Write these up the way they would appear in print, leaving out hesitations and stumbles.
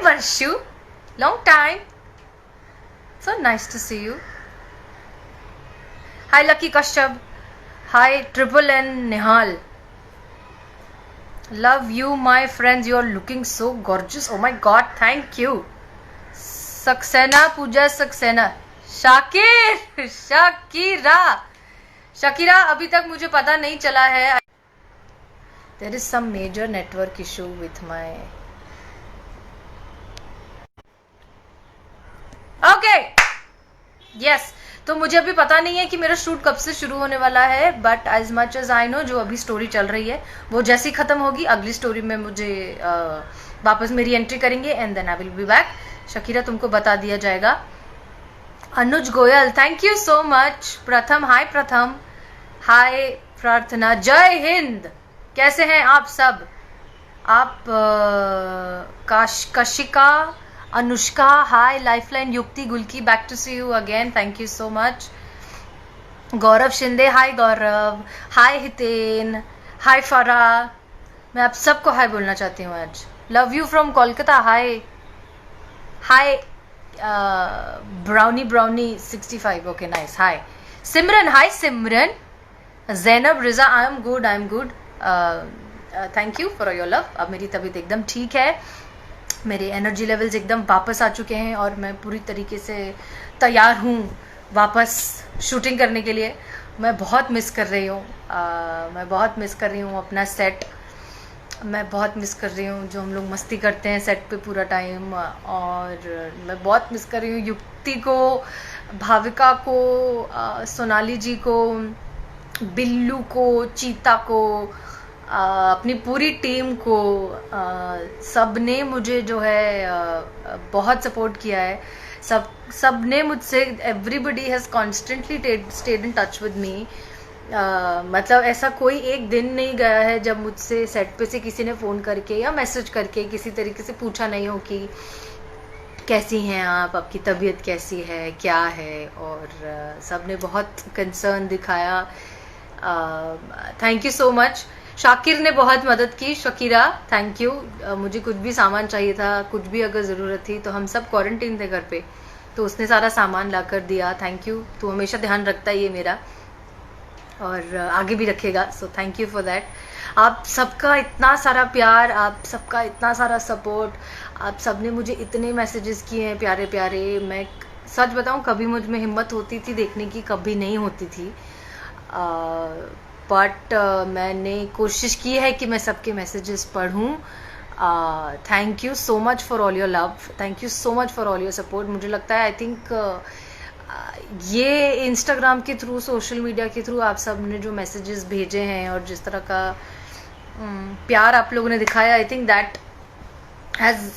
Varshu. Long time. So nice to see you. Hi Lucky Kashyap. Hi Triple N Nihal. Love you my friends. You are looking so gorgeous. Oh my god, thank you. Saxena Pooja Saxena. Shakir Shakira अभी तक मुझे पता नहीं चला है. There is some major network issue with my. Okay. Yes. तो मुझे अभी पता नहीं है कि मेरा शूट कब से शुरू होने वाला है, but as much as I know जो अभी स्टोरी चल रही है वो जैसी खत्म होगी अगली स्टोरी में मुझे वापस मेरी एंट्री करेंगे and then I will be back. Shakira तुमको बता दिया जाएगा. Anuj Goyal thank you so much. Pratham hi प्रथम. हाय प्रार्थना. जय हिंद. कैसे हैं आप सब? आप Kashika Anushka hi. Lifeline Yukti Gulki back to see you again. Thank you so much. Gaurav Shinde hi Gaurav. Hi Hiten. Hi Farah. मैं आप सबको हाय बोलना चाहती हूँ आज. Love you from Kolkata. Hi hi brownie 65. Okay nice. Hi Simran. Hi Simran. Zainab Riza I am good. Thank you for your love. अब मेरी तबीयत एकदम ठीक है. मेरे एनर्जी लेवल्स एकदम वापस आ चुके हैं और मैं पूरी तरीके से तैयार हूँ वापस शूटिंग करने के लिए. मैं बहुत मिस कर रही हूँ अपना सेट. मैं बहुत मिस कर रही हूँ जो हम लोग मस्ती करते हैं सेट पे पूरा टाइम. और मैं बहुत मिस कर रही हूँ युक्ति को, भाविका को, सोनाली जी को, बिल्लू को, चीता को, अपनी पूरी टीम को. सब ने मुझे जो है बहुत सपोर्ट किया है. सब ने मुझसे everybody has constantly stayed in touch with me. मतलब ऐसा कोई एक दिन नहीं गया है जब मुझसे सेट पे से किसी ने फ़ोन करके या मैसेज करके किसी तरीके से पूछा नहीं हो कि कैसी हैं आप, आपकी तबीयत कैसी है, क्या है. और सब ने बहुत कंसर्न दिखाया. Thank you so much. Shakir ने बहुत मदद की. Shakira thank you. मुझे कुछ भी सामान चाहिए था, कुछ भी अगर ज़रूरत थी, तो हम सब क्वारंटीन थे घर पे, तो उसने सारा सामान ला कर दिया. Thank you. तू हमेशा ध्यान रखता है ये मेरा और आगे भी रखेगा. सो थैंक यू फॉर दैट. आप सबका इतना सारा प्यार, आप सबका इतना सारा सपोर्ट, आप सब ने मुझे इतने मैसेजेस किए हैं प्यारे प्यारे. मैं सच बताऊं कभी मुझ में हिम्मत होती थी देखने की, कभी नहीं होती थी. बट मैंने कोशिश की है कि मैं सबके मैसेजेस पढ़ूं. Thank you so much for all your love. Thank you so much for all your support. मुझे लगता है आई थिंक ये इंस्टाग्राम के थ्रू, सोशल मीडिया के थ्रू आप सब ने जो मैसेजेस भेजे हैं और जिस तरह का प्यार आप लोगों ने दिखाया, आई थिंक दैट हैज़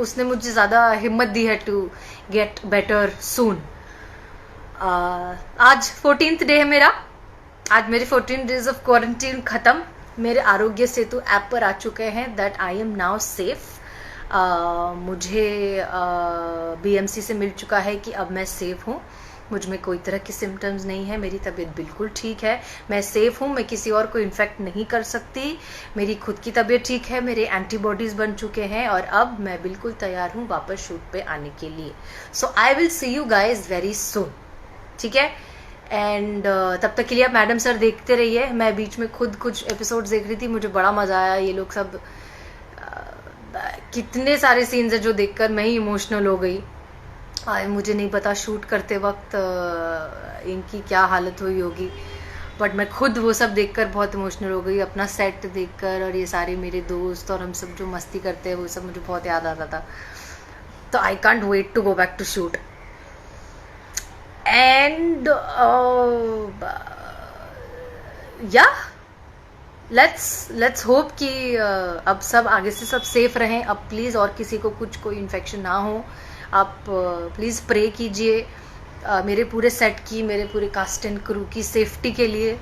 उसने मुझे ज़्यादा हिम्मत दी है टू गेट बेटर सून. आज 14th डे है मेरा. आज मेरे 14 डेज ऑफ क्वारंटीन ख़त्म. मेरे आरोग्य सेतु ऐप पर आ चुके हैं that I am now safe. मुझे BMC से मिल चुका है कि अब मैं सेफ हूँ. मुझ में कोई तरह के सिम्टम्स नहीं है. मेरी तबीयत बिल्कुल ठीक है. मैं सेफ हूँ. मैं किसी और को इन्फेक्ट नहीं कर सकती. मेरी खुद की तबीयत ठीक है. मेरे एंटीबॉडीज़ बन चुके हैं और अब मैं बिल्कुल तैयार हूँ वापस शूट पे आने के लिए. So I will see you guys very soon. ठीक है. एंड तब तक के लिए आप मैडम सर देखते रहिए. मैं बीच में खुद कुछ एपिसोड्स देख रही थी. मुझे बड़ा मज़ा आया. ये लोग सब कितने सारे सीन्स है जो देखकर मैं ही इमोशनल हो गई. मुझे नहीं पता शूट करते वक्त इनकी क्या हालत हुई होगी, बट मैं खुद वो सब देखकर बहुत इमोशनल हो गई. अपना सेट देखकर और ये सारे मेरे दोस्त और हम सब जो मस्ती करते हैं वो सब मुझे बहुत याद आता था. तो I can't wait to go back to shoot. And yeah let's hope कि अब सब आगे से सब सेफ रहें. अब प्लीज़ और किसी को कोई इन्फेक्शन ना हो. आप प्लीज़ प्रे कीजिए मेरे पूरे सेट की, मेरे पूरे कास्ट एंड क्रू की सेफ्टी के लिए.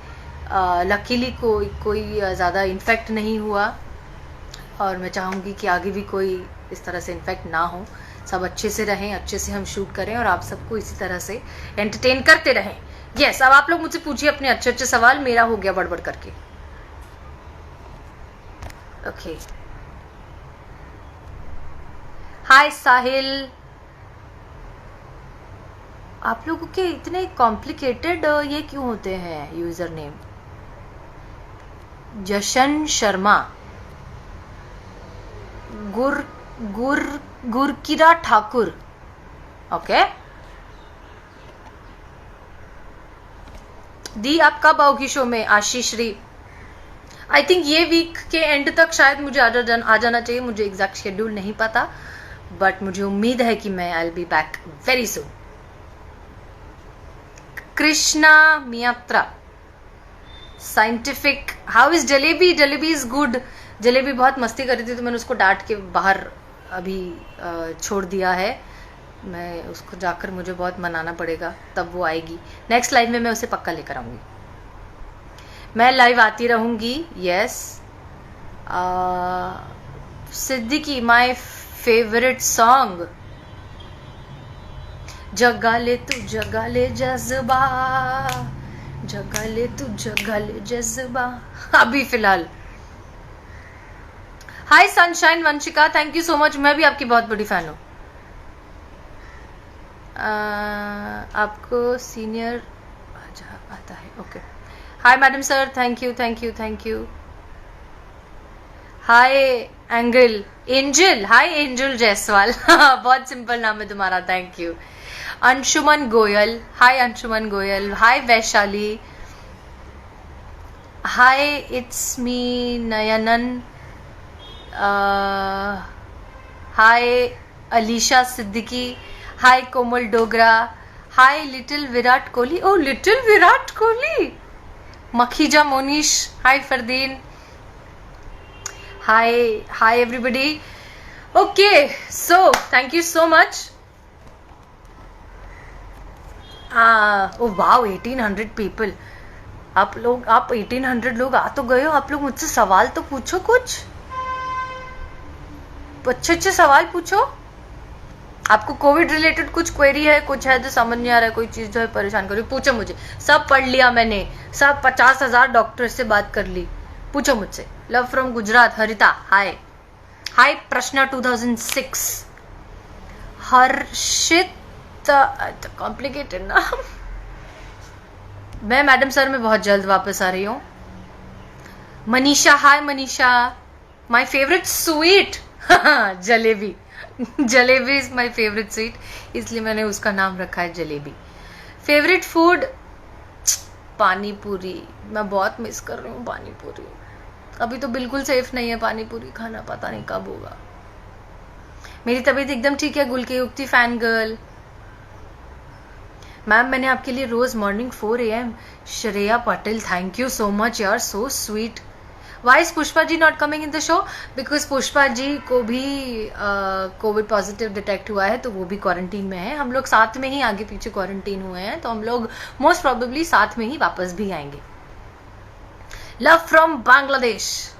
लकीली कोई ज़्यादा इन्फेक्ट नहीं हुआ और मैं चाहूँगी कि आगे भी कोई इस तरह से इन्फेक्ट ना हो. सब अच्छे से रहें, अच्छे से हम शूट करें और आप सबको इसी तरह से एंटरटेन करते रहें. यस. अब आप लोग मुझसे पूछिए अपने अच्छे अच्छे सवाल. मेरा हो गया बड़बड़ करके. ओके. हाय साहिल। आप लोगों के इतने कॉम्प्लिकेटेड ये क्यों होते हैं यूजर नेम? जशन शर्मा, गुर गुर गुरकिरा ठाकुर, ओके। दी आप कब आओगी शो में? आशीष री, आई थिंक ये वीक के एंड तक शायद मुझे आ जाना चाहिए। मुझे एग्जैक्ट शेड्यूल नहीं पता, बट मुझे उम्मीद है कि मैं I will be back very soon. Krishna Miyatra, scientific, how is jalebi? Jalebi is good. Jalebi बहुत मस्ती कर रही थी तो मैंने उसको डांट के बाहर अभी छोड़ दिया है। मैं उसको जाकर मुझे बहुत मनाना पड़ेगा, तब वो आएगी। नेक्स्ट लाइव में मैं उसे पक्का लेकर आऊंगी। मैं लाइव आती रहूंगी, yes. Siddiqui, my favourite song, जगा ले तू जगा ले जज्बा, जगा ले तू जगा ले जज्बा, अभी फिलहाल। Hi sunshine Vanshika, thank you so much. मैं भी आपकी बहुत बड़ी फैन हूँ। आपको सीनियर आता है, okay. Hi madam sir, thank you thank you thank you. Hi angle Angel, hi Angel Jaiswal बहुत सिंपल नाम है तुम्हारा, thank you. Anshuman Goyal, hi Anshuman Goyal. Hi Vaishali, hi it's me Nayanan. Hi Alisha Siddiqui, hi Komal Dogra, hi little Virat Kohli, oh little Virat Kohli. Makhija Monish, hi Fardeen, hi hi everybody. Okay, so thank you so much. Oh wow, 1800 people. आप 1800 लोग आ तो गए हो। आप लोग मुझसे सवाल तो पूछो, कुछ अच्छे सवाल पूछो। आपको कोविड रिलेटेड कुछ क्वेरी है, कुछ है जो समझ नहीं आ रहा है, कोई चीज जो है परेशान कर रही, पूछो मुझे। सब पढ़ लिया मैंने, सब 50,000 डॉक्टर से बात कर ली, पूछो मुझसे। लव फ्रॉम गुजरात, हरिता, हाय हाय। प्रश्न 2006, हर्षित, कॉम्प्लिकेटेड नाम। मैं मैडम सर में बहुत जल्द वापस आ रही हूँ। Manisha, hi Manisha. My favourite sweet jalebi, jalebi is my favourite sweet, इसलिए मैंने उसका नाम रखा है जलेबी। फेवरेट फूड, पानी पूरी। मैं बहुत मिस कर रही हूँ पानी पूरी। अभी तो बिल्कुल सेफ नहीं है पानी पूरी खाना, पता नहीं कब होगा। मेरी तबीयत एकदम ठीक है। गुल की युक्ति फैन गर्ल, मैम मैंने आपके लिए रोज morning 4 AM। Shreya Patel, thank you so much यार, so sweet. Why is Pushpa ji not coming in the show? Because Pushpa ji को भी कोविड पॉजिटिव डिटेक्ट हुआ है, तो वो भी क्वारंटीन में है। हम लोग साथ में ही आगे पीछे क्वारंटीन हुए हैं, तो हम लोग मोस्ट प्रोबेबली साथ में ही वापस भी आएंगे। Love from Bangladesh,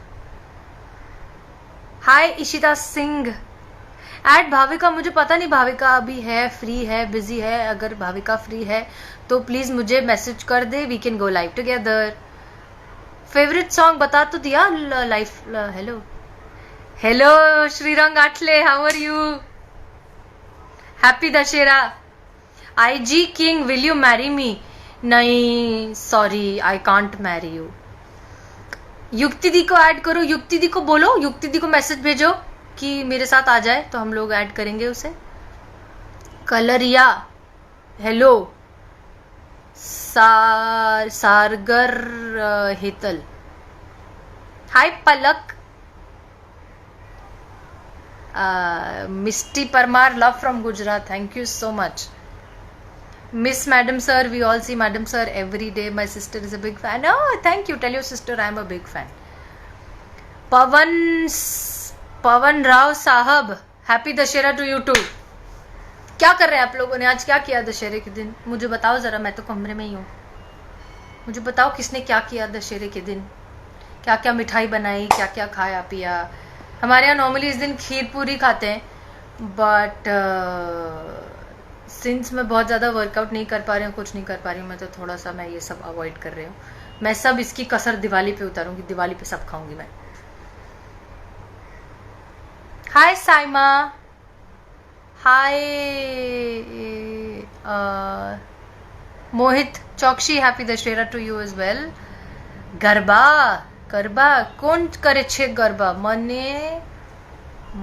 hi Ishita Singh. At Bhavika, मुझे पता नहीं भाविका अभी है, फ्री है, बिजी है। अगर भाविका फ्री है तो प्लीज मुझे मैसेज कर दे, we can go live together. Favourite song बता तो दिया life. Hello hello Shrirang Athale, how are you? Happy Dussehra. IG king, will you marry me? नहीं sorry, I can't marry you. Yukti दी को ऐड करो, युक्ति दी को बोलो, युक्ति दी को मैसेज भेजो कि मेरे साथ आ जाए, तो हम लोग ऐड करेंगे उसे। Kalariya, hello. Sargar Hetal, hi Palak. Misty Parmar, love from Gujarat, thank you so much. Miss madam sir, we all see madam sir every day, my sister is a big fan. Oh thank you, tell your sister I am a big fan. Pavan Rao sahab, happy Dussehra to you too. क्या कर रहे हैं आप लोगों ने? आज क्या किया दशहरे के दिन? मुझे बताओ जरा, मैं तो कमरे में ही हूँ। मुझे बताओ किसने क्या किया दशहरे के दिन, क्या क्या मिठाई बनाई, क्या क्या खाया पिया। हमारे यहाँ नॉर्मली इस दिन खीर पूरी खाते हैं, बट सिंस मैं बहुत ज़्यादा वर्कआउट नहीं कर पा रही हूँ, कुछ नहीं कर पा रही हूँ, मैं तो थोड़ा सा मैं ये सब अवॉइड कर रही हूँ। मैं सब इसकी कसर दिवाली पे उतारूंगी, दिवाली पे सब खाऊंगी मैं। हाय Saima, hi Mohit Chokshi, happy Dussehra to you as well. Garba Garba કોણ કરે છે ગરબા?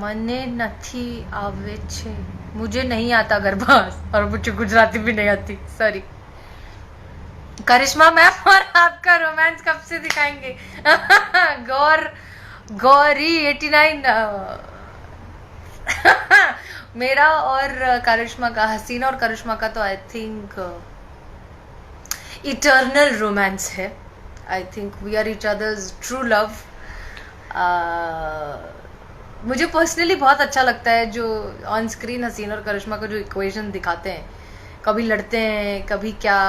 મને નથી આવે છે. मुझे नहीं आता गरबा और मुझे गुजराती भी नहीं आती, सॉरी. करिश्मा मैम और आपका रोमांस कब से दिखाएंगे? गौरी 89. मेरा और करिश्मा का, हसीना और करिश्मा का तो आई थिंक इटर्नल रोमांस है. I think we are each others true love. मुझे पर्सनली बहुत अच्छा लगता है जो ऑन स्क्रीन हसीना और करिश्मा का जो इक्वेशन दिखाते हैं. कभी लड़ते हैं, कभी क्या,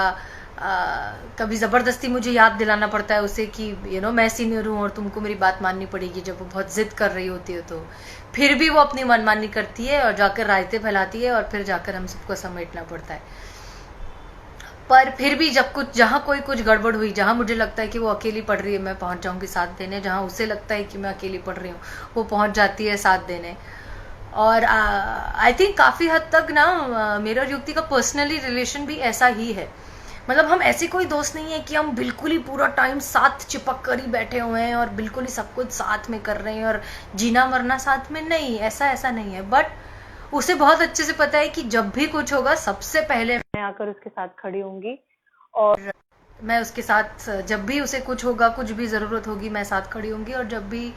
कभी ज़बरदस्ती मुझे याद दिलाना पड़ता है उसे कि मैं सीनियर हूँ और तुमको मेरी बात माननी पड़ेगी. जब वो बहुत ज़िद कर रही होती है तो फिर भी वो अपनी मनमानी करती है और जाकर रायते फैलाती है और फिर जाकर हम सबको समेटना पड़ता है. पर फिर भी जहाँ कोई कुछ गड़बड़ हुई, जहाँ मुझे लगता है कि वो अकेली पढ़ रही है, मैं पहुँच जाऊँगी साथ देने. जहाँ उसे लगता है कि मैं अकेली पढ़ रही हूँ, वो पहुँच जाती है साथ देने. और आई थिंक काफ़ी हद तक ना मेरा और युक्ति का पर्सनली रिलेशन भी ऐसा ही है. मतलब हम ऐसे कोई दोस्त नहीं है कि हम बिल्कुल ही पूरा टाइम साथ चिपक कर ही बैठे हुए हैं और बिल्कुल ही सब कुछ साथ में कर रहे हैं और जीना मरना साथ में. नहीं, ऐसा नहीं है. बट उसे बहुत अच्छे से पता है कि जब भी कुछ होगा सबसे पहले मैं आकर उसके साथ खड़ी होंगी और मैं उसके साथ, जब भी उसे कुछ होगा, कुछ भी ज़रूरत होगी, मैं साथ खड़ी होंगी. और जब भी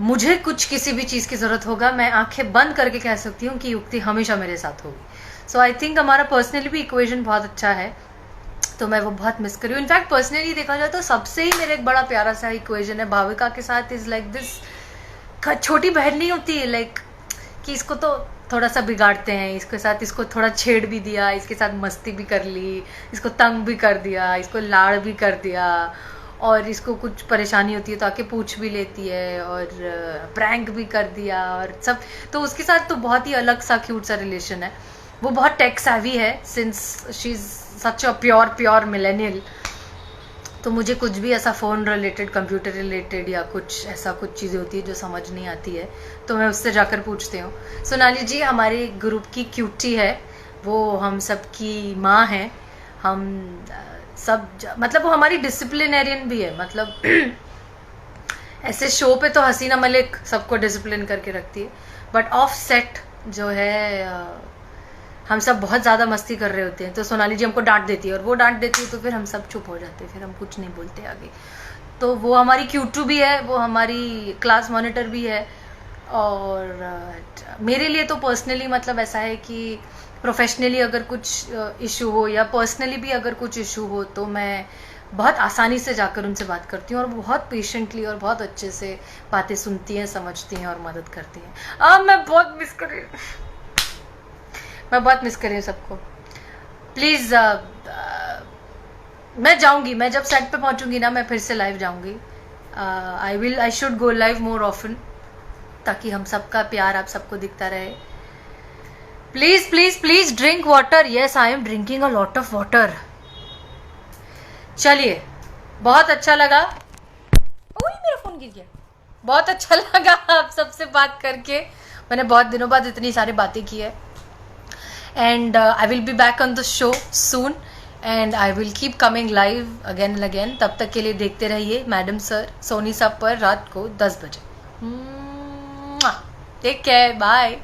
मुझे किसी भी चीज़ की ज़रूरत होगा, मैं आंखें बंद करके कह सकती हूँ कि युक्ति हमेशा मेरे साथ होगी. सो आई थिंक हमारा पर्सनली भी इक्वेशन बहुत अच्छा है. तो मैं वो बहुत मिस कर रही हूँ. इनफैक्ट पर्सनली देखा जाए तो सबसे ही मेरा एक बड़ा प्यारा सा इक्वेशन है भाविका के साथ. इज लाइक दिस, छोटी बहन नहीं होती है लाइक कि इसको तो थोड़ा सा बिगाड़ते हैं, इसके साथ इसको थोड़ा छेड़ भी दिया, इसके साथ मस्ती भी कर ली, इसको तंग भी कर दिया, इसको लाड़ भी कर दिया, और इसको कुछ परेशानी होती है तो आके पूछ भी लेती है और प्रैंक भी कर दिया और सब. तो उसके साथ तो बहुत ही अलग सा क्यूट सा रिलेशन है. वो बहुत टेक savvy है since she is such a pure millennial. तो मुझे कुछ भी ऐसा फ़ोन रिलेटेड, कंप्यूटर रिलेटेड या कुछ ऐसा कुछ चीज़ें होती है जो समझ नहीं आती है तो मैं उससे जाकर पूछती हूँ. सोनाली जी हमारे ग्रुप की क्यूटी है, वो हम सब की माँ है. हम सब मतलब वो हमारी डिसिप्लिनेरियन भी है. मतलब ऐसे शो पे तो हसीना मलिक सबको डिसिप्लिन करके रखती है, बट ऑफ सेट जो है हम सब बहुत ज़्यादा मस्ती कर रहे होते हैं तो सोनाली जी हमको डांट देती है, और वो डांट देती है तो फिर हम सब चुप हो जाते हैं, फिर हम कुछ नहीं बोलते आगे. तो वो हमारी क्यूटू भी है, वो हमारी क्लास मॉनिटर भी है. और मेरे लिए तो पर्सनली मतलब ऐसा है कि प्रोफेशनली अगर कुछ इशू हो या पर्सनली भी अगर कुछ इशू हो तो मैं बहुत आसानी से जाकर उनसे बात करती हूँ और बहुत पेशेंटली और बहुत अच्छे से बातें सुनती हैं, समझती हैं और मदद करती हैं. मैं बहुत मिस कर रही हूँ, मैं बहुत मिस कर रही हूँ सबको. प्लीज़ मैं जाऊँगी, मैं जब सेट पे पहुँचूँगी ना मैं फिर से लाइव जाऊँगी. I should go live more often ताकि हम सबका प्यार आप सबको दिखता रहे. Please please please drink water. Yes I am drinking a lot of water. चलिए, बहुत अच्छा लगा. ओह मेरा फ़ोन गिर गया. बहुत अच्छा लगा आप सबसे बात करके. मैंने बहुत दिनों बाद इतनी सारी बातें की है. And I will be back on the show soon and I will keep coming live again and again. तब तक के लिए देखते रहिए मैडम सर सोनी सब पर रात को 10 बजे. Take care, bye.